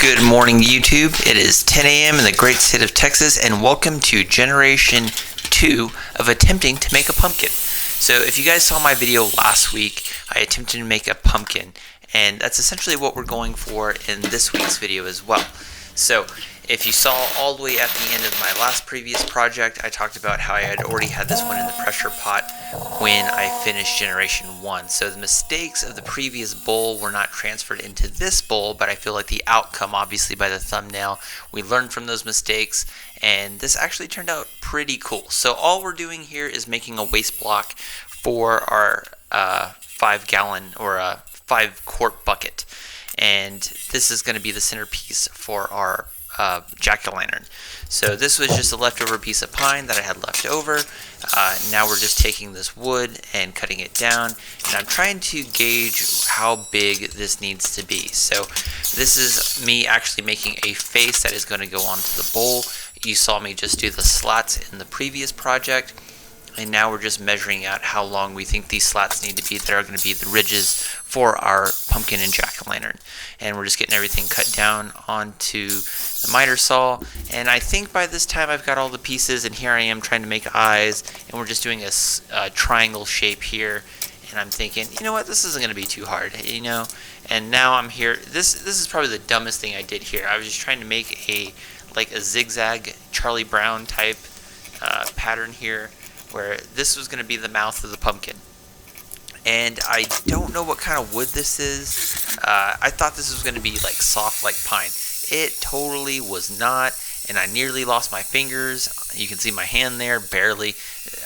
Good morning, YouTube. It is 10 a.m. in the great state of Texas, and welcome to Generation 2 of attempting to make a pumpkin. So if you guys saw my video last week, I attempted to make a pumpkin, and that's essentially what we're going for in this week's video as well. So if you saw all the way at the end of my last previous project, I talked about how I had already had this one in the pressure pot when I finished Generation 1. So the mistakes of the previous bowl were not transferred into this bowl, but I feel like the outcome, obviously by the thumbnail, we learned from those mistakes, and this actually turned out pretty cool. So all we're doing here is making a waste block for our 5-gallon or 5-quart bucket. And this is going to be the centerpiece for our jack-o'-lantern. So this was just a leftover piece of pine that I had left over. Now we're just taking this wood and cutting it down, and I'm trying to gauge how big this needs to be. So this is me actually making a face that is going to go onto the bowl. You saw me just do the slats in the previous project, and now we're just measuring out how long we think these slats need to be that are going to be the ridges for our pumpkin and jack-o'-lantern. And we're just getting everything cut down onto the miter saw, and I think by this time I've got all the pieces, and here I am trying to make eyes, and we're just doing a triangle shape here, and I'm thinking, you know what, this isn't going to be too hard, you know. And now I'm here. This is probably the dumbest thing I did here. I was just trying to make a zigzag Charlie Brown type pattern here, where this was going to be the mouth of the pumpkin. And I don't know what kind of wood this is. I thought this was going to be like soft like pine. It totally was not, and I nearly lost my fingers. You can see my hand there, barely.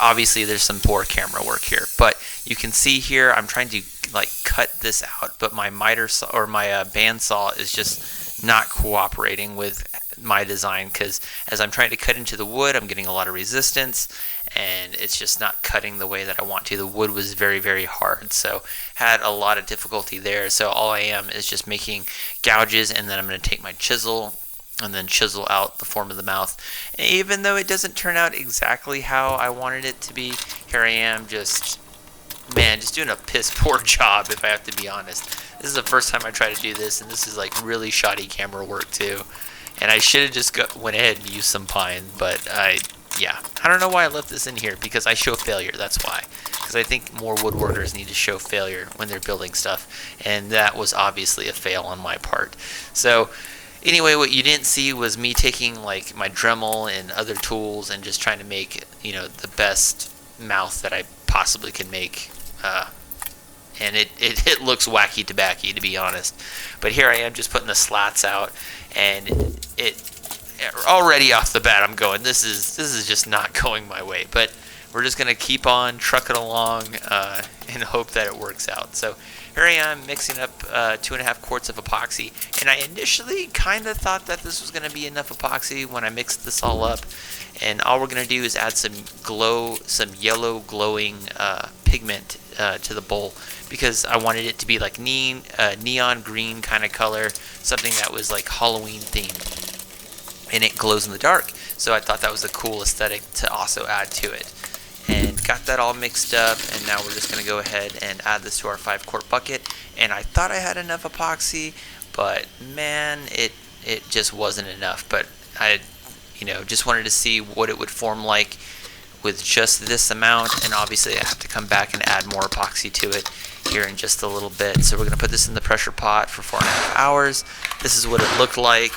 Obviously there's some poor camera work here, but you can see here I'm trying to like cut this out, but my miter saw or my bandsaw is just not cooperating with my design, because as I'm trying to cut into the wood, I'm getting a lot of resistance, and it's just not cutting the way that I want to. The wood was very, very hard, so had a lot of difficulty there. So all I am is just making gouges, and then I'm going to take my chisel and then chisel out the form of the mouth. And even though it doesn't turn out exactly how I wanted it to be, here I am just doing a piss poor job, if I have to be honest. This is the first time I try to do this, and this is like really shoddy camera work too. And I should have just went ahead and used some pine, but I don't know why I left this in here, because I show failure, that's why. Because I think more woodworkers need to show failure when they're building stuff, and that was obviously a fail on my part. So anyway, what you didn't see was me taking like my Dremel and other tools and just trying to make, you know, the best mouth that I possibly can make. And it looks wacky tobacky, to be honest. But here I am just putting the slats out, and it already off the bat I'm going, this is just not going my way. But we're just gonna keep on trucking along and hope that it works out. So here I am mixing up 2.5 quarts of epoxy, and I initially kind of thought that this was gonna be enough epoxy when I mixed this all up. And all we're gonna do is add some yellow glowing pigment to the bowl, because I wanted it to be like neon green kind of color, something that was like Halloween themed, and it glows in the dark. So I thought that was a cool aesthetic to also add to it, and got that all mixed up. And now we're just going to go ahead and add this to our 5-quart bucket. And I thought I had enough epoxy, but man, it just wasn't enough. But I just wanted to see what it would form like with just this amount, and obviously I have to come back and add more epoxy to it here in just a little bit. So we're going to put this in the pressure pot for 4.5 hours. This is what it looked like,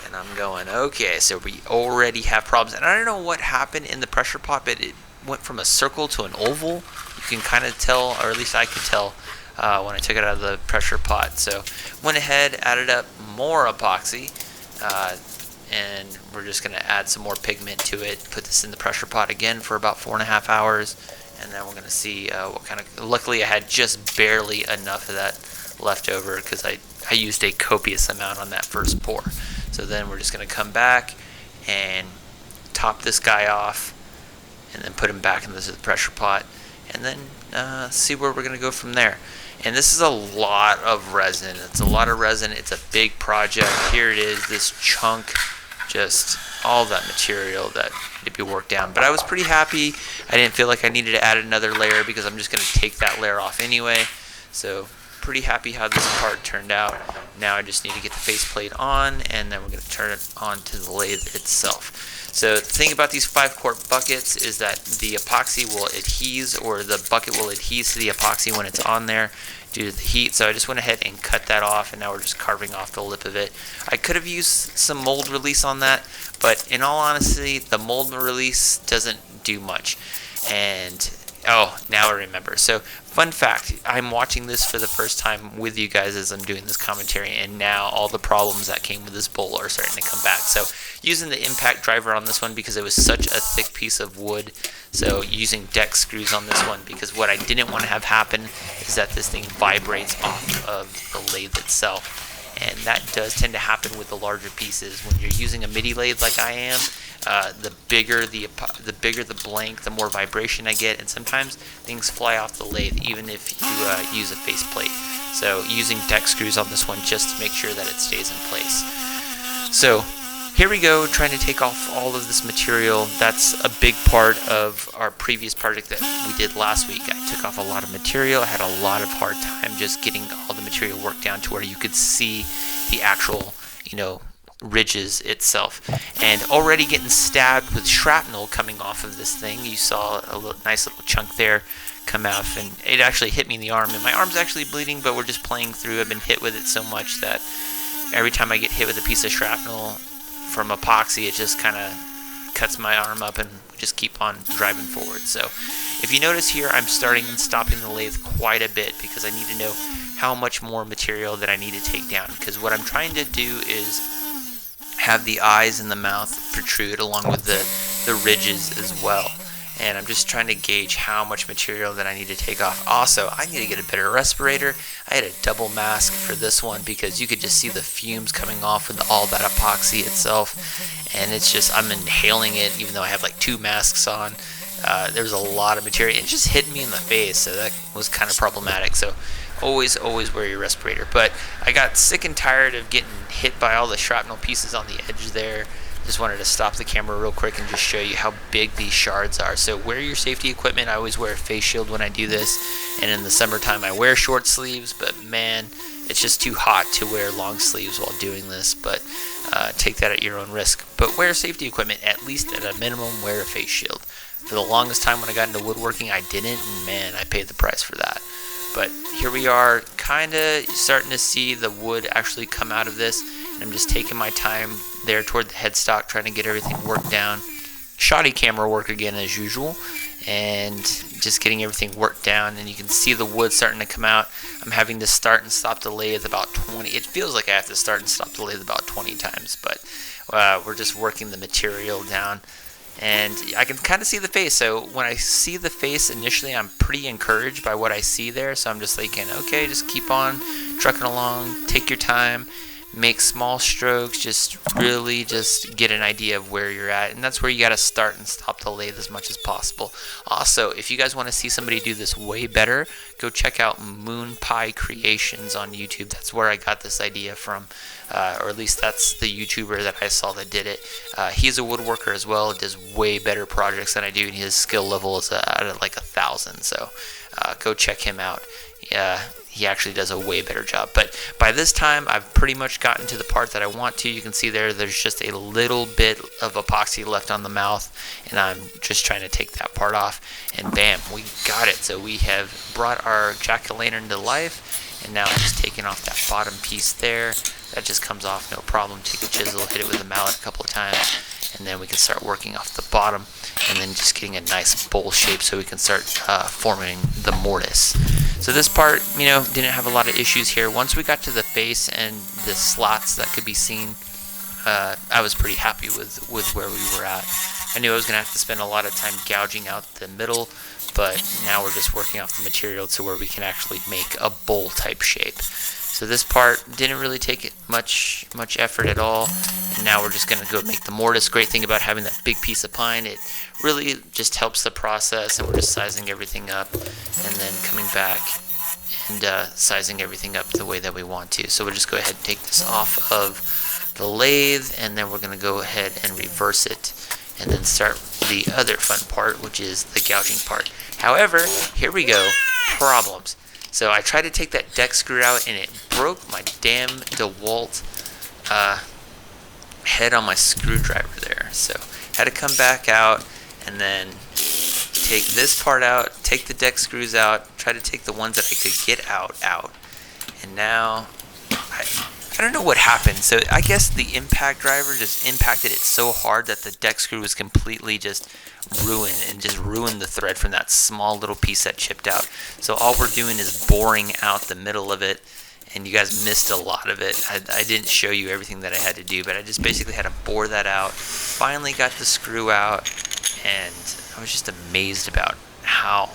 and I'm going, okay, so we already have problems. And I don't know what happened in the pressure pot, but it went from a circle to an oval. You can kind of tell, or at least I could tell when I took it out of the pressure pot. So went ahead, added up more epoxy, and we're just going to add some more pigment to it, put this in the pressure pot again for about 4.5 hours, and then we're going to see what kind of, luckily I had just barely enough of that left over, because I used a copious amount on that first pour. So then we're just going to come back and top this guy off, and then put him back into the pressure pot, and then see where we're going to go from there. And this is a lot of resin. It's a lot of resin. It's a big project. Here it is, this chunk, just all that material that needed to be worked down. But I was pretty happy. I didn't feel like I needed to add another layer, because I'm just going to take that layer off anyway. So pretty happy how this part turned out. Now I just need to get the faceplate on, and then we're going to turn it on to the lathe itself. So the thing about these 5-quart buckets is that the epoxy will adhere, or the bucket will adhere to the epoxy when it's on there due to the heat. So I just went ahead and cut that off, and now we're just carving off the lip of it. I could have used some mold release on that, but in all honesty, the mold release doesn't do much. And oh, now I remember. So, fun fact, I'm watching this for the first time with you guys as I'm doing this commentary, and now all the problems that came with this bowl are starting to come back. So, using the impact driver on this one because it was such a thick piece of wood. So, using deck screws on this one because what I didn't want to have happen is that this thing vibrates off of the lathe itself. And that does tend to happen with the larger pieces. When you're using a MIDI lathe like I am, the bigger the blank, the more vibration I get, and sometimes things fly off the lathe even if you use a faceplate. So using deck screws on this one just to make sure that it stays in place. So here we go, trying to take off all of this material. That's a big part of our previous project that we did last week. I took off a lot of material. I had a lot of hard time just getting all the material worked down to where you could see the actual, ridges itself. And already getting stabbed with shrapnel coming off of this thing. You saw a nice little chunk there come off, and it actually hit me in the arm, and my arm's actually bleeding, but we're just playing through. I've been hit with it so much that every time I get hit with a piece of shrapnel from epoxy, it just kind of cuts my arm up, and we just keep on driving forward. So if you notice here, I'm starting and stopping the lathe quite a bit because I need to know how much more material that I need to take down, because what I'm trying to do is have the eyes and the mouth protrude along with the ridges as well. And I'm just trying to gauge how much material that I need to take off. Also, I need to get a better respirator. I had a double mask for this one because you could just see the fumes coming off with all that epoxy itself. And it's just, I'm inhaling it even though I have like 2 masks on. There's a lot of material. It just hit me in the face, so that was kind of problematic. So always wear your respirator. But I got sick and tired of getting hit by all the shrapnel pieces on the edge there. Just wanted to stop the camera real quick and just show you how big these shards are. So wear your safety equipment. I always wear a face shield when I do this, and in the summertime I wear short sleeves, but man, it's just too hot to wear long sleeves while doing this. But take that at your own risk. But wear safety equipment, at least at a minimum. Wear a face shield. For the longest time when I got into woodworking, I didn't, and man, I paid the price for that. But here we are, kind of starting to see the wood actually come out of this. And I'm just taking my time there toward the headstock, trying to get everything worked down. Shoddy camera work again as usual, and just getting everything worked down. And you can see the wood starting to come out. I'm having to start and stop the lathe about 20. It feels like I have to start and stop the lathe about 20 times, but we're just working the material down. And I can kind of see the face. So when I see the face initially, I'm pretty encouraged by what I see there. So I'm just thinking, okay, just keep on trucking along, take your time, make small strokes, just really just get an idea of where you're at. And that's where you got to start and stop the lathe as much as possible. Also, if you guys want to see somebody do this way better, go check out Moon Pie Creations on YouTube. That's where I got this idea from. Or at least that's the YouTuber that I saw that did it. He's a woodworker as well, does way better projects than I do, and his skill level is at like 1,000, so go check him out. He actually does a way better job. But by this time, I've pretty much gotten to the part that I want to. You can see there's just a little bit of epoxy left on the mouth, and I'm just trying to take that part off, and bam, we got it. So we have brought our jack-o'-lantern to life, and now I'm just taking off that bottom piece there. That just comes off no problem. Take a chisel, hit it with a mallet a couple of times, and then we can start working off the bottom, and then just getting a nice bowl shape so we can start forming the mortise. So this part, didn't have a lot of issues here. Once we got to the face and the slots that could be seen, I was pretty happy with where we were at. I knew I was going to have to spend a lot of time gouging out the middle, but now we're just working off the material to where we can actually make a bowl type shape. So this part didn't really take it much effort at all, and now we're just going to go make the mortise. Great thing about having that big piece of pine, it really just helps the process, and we're just sizing everything up and then coming back and sizing everything up the way that we want to. So we'll just go ahead and take this off of the lathe, and then we're going to go ahead and reverse it and then start the other fun part, which is the gouging part. However, here we go, problems. So I tried to take that deck screw out, and it broke my damn DeWalt head on my screwdriver there. So had to come back out and then take this part out, take the deck screws out, try to take the ones that I could get out. And now I don't know what happened. So I guess the impact driver just impacted it so hard that the deck screw was completely just ruined, and just ruined the thread from that small little piece that chipped out. So all we're doing is boring out the middle of it, and you guys missed a lot of it. I didn't show you everything that I had to do, but I just basically had to bore that out. Finally got the screw out, and I was just amazed about how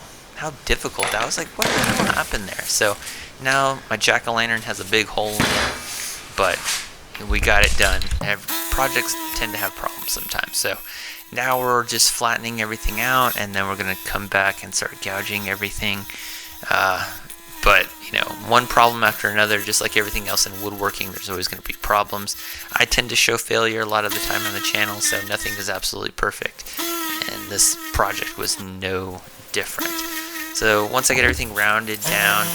difficult that was. Like, what the hell happened there? So now my jack-o'-lantern has a big hole in it, but we got it done. Projects tend to have problems sometimes. So now we're just flattening everything out, and then we're going to come back and start gouging everything. But, you know, one problem after another, just like everything else in woodworking, there's always going to be problems. I tend to show failure a lot of the time on the channel, so nothing is absolutely perfect. And this project was no different. So once I get everything rounded down,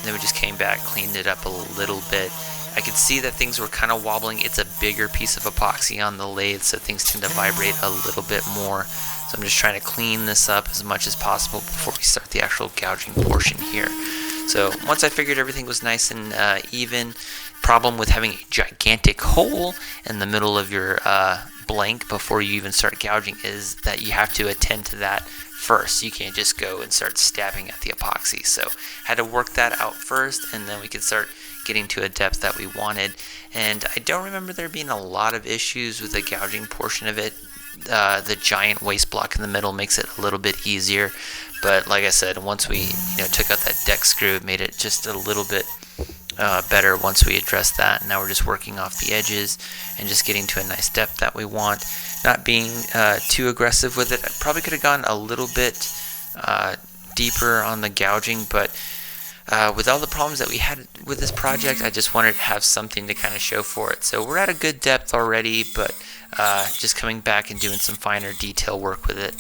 then we just came back, cleaned it up a little bit. I could see that things were kind of wobbling. It's a bigger piece of epoxy on the lathe, so things tend to vibrate a little bit more. So I'm just trying to clean this up as much as possible before we start the actual gouging portion here. So once I figured everything was nice and even, problem with having a gigantic hole in the middle of your blank before you even start gouging is that you have to attend to that first. You can't just go and start stabbing at the epoxy. So had to work that out first, and then we could start getting to a depth that we wanted. And I don't remember there being a lot of issues with the gouging portion of it. The giant waste block in the middle makes it a little bit easier, but like I said, once we took out that deck screw, it made it just a little bit better once we addressed that. Now we're just working off the edges and just getting to a nice depth that we want, not being too aggressive with it. I probably could have gone a little bit deeper on the gouging, but with all the problems that we had with this project, I just wanted to have something to kind of show for it. So we're at a good depth already, but just coming back and doing some finer detail work with it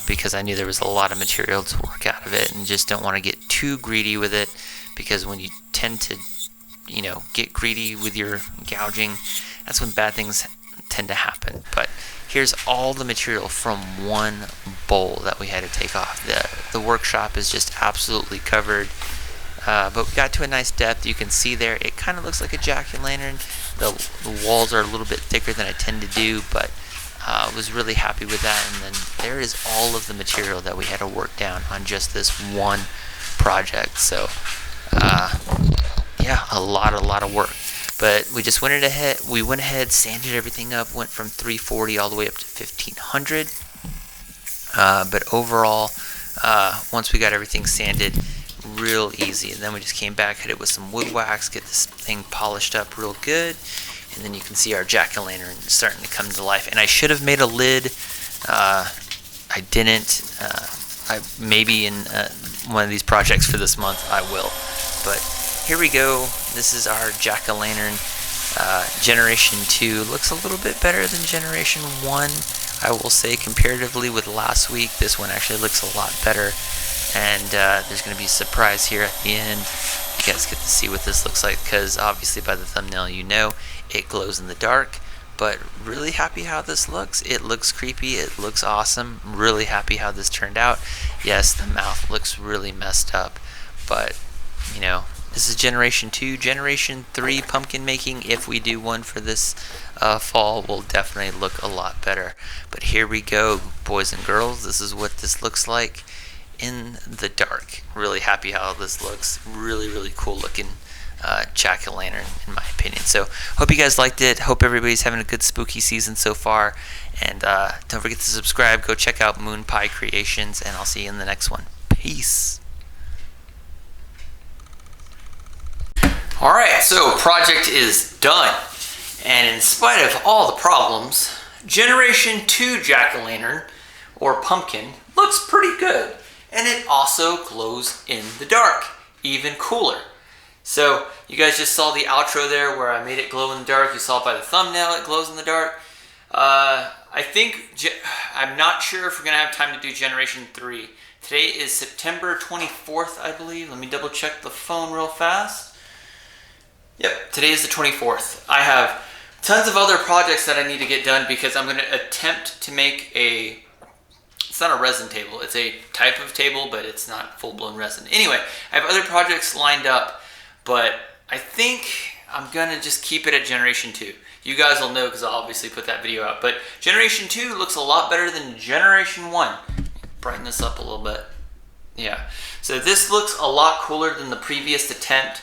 because I knew there was a lot of material to work out of it, and just don't want to get too greedy with it, because when you tend to get greedy with your gouging, that's when bad things tend to happen. But here's all the material from one bowl that we had to take off. The workshop is just absolutely covered. But we got to a nice depth. You can see there, it kind of looks like a jack-o'-lantern. The walls are a little bit thicker than I tend to do, but was really happy with that. And then there is all of the material that we had to work down on just this one project. So yeah, a lot of work. But we just went ahead, sanded everything up, went from 340 all the way up to 1500. But overall, once we got everything sanded, real easy. And then we just came back, hit it with some wood wax, get this thing polished up real good, and then you can see our jack-o'-lantern starting to come to life. And I should have made a lid. I didn't. Maybe in one of these projects for this month I will. But here we go. This is our jack-o'-lantern. Generation 2 looks a little bit better than Generation 1. I will say, comparatively with last week, this one actually looks a lot better. And there's going to be a surprise here at the end. You guys get to see what this looks like, because obviously by the thumbnail it glows in the dark. But really happy how this looks. It looks creepy. It looks awesome. Really happy how this turned out. Yes, the mouth looks really messed up, but this is Generation 2. Generation 3 pumpkin making, if we do one for this fall, will definitely look a lot better. But here we go, boys and girls. This is what this looks like in the dark. Really happy how this looks. Really cool looking jack-o'-lantern, in my opinion. So hope you guys liked it. Hope everybody's having a good spooky season so far. And don't forget to subscribe. Go check out Moon Pie Creations, and I'll see you in the next one. Peace. Alright, so project is done. And in spite of all the problems, Generation 2 jack-o'-lantern, or pumpkin, looks pretty good. And it also glows in the dark, even cooler. So you guys just saw the outro there where I made it glow in the dark. You saw it by the thumbnail, it glows in the dark. I'm not sure if we're going to have time to do Generation 3. Today is September 24th, I believe. Let me double check the phone real fast. Yep, today is the 24th. I have tons of other projects that I need to get done because I'm going to attempt to make it's not a resin table. It's a type of table, but it's not full-blown resin. Anyway, I have other projects lined up, but I think I'm going to just keep it at Generation 2. You guys will know because I'll obviously put that video out. But Generation 2 looks a lot better than Generation 1. Brighten this up a little bit. Yeah. So this looks a lot cooler than the previous attempt.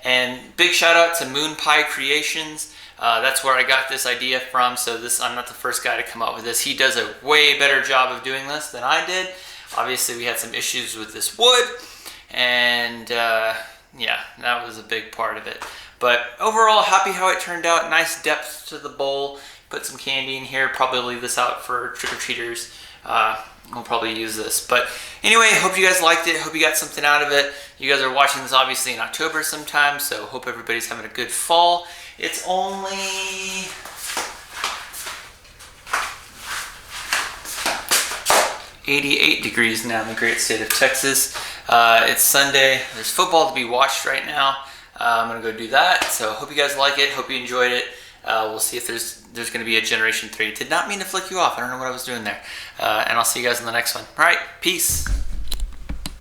And big shout out to Moon Pie Creations. That's where I got this idea from. So I'm not the first guy to come up with this. He does a way better job of doing this than I did. Obviously we had some issues with this wood. And yeah, that was a big part of it. But overall, happy how it turned out. Nice depth to the bowl. Put some candy in here. Probably leave this out for trick-or-treaters. We'll probably use this. But anyway, hope you guys liked it. Hope you got something out of it. You guys are watching this obviously in October sometime, so hope everybody's having a good fall. It's only 88 degrees now in the great state of Texas. It's Sunday. There's football to be watched right now. I'm going to go do that. So hope you guys like it. Hope you enjoyed it. We'll see if there's going to be a Generation 3. Did not mean to flick you off. I don't know what I was doing there. And I'll see you guys in the next one. All right. Peace.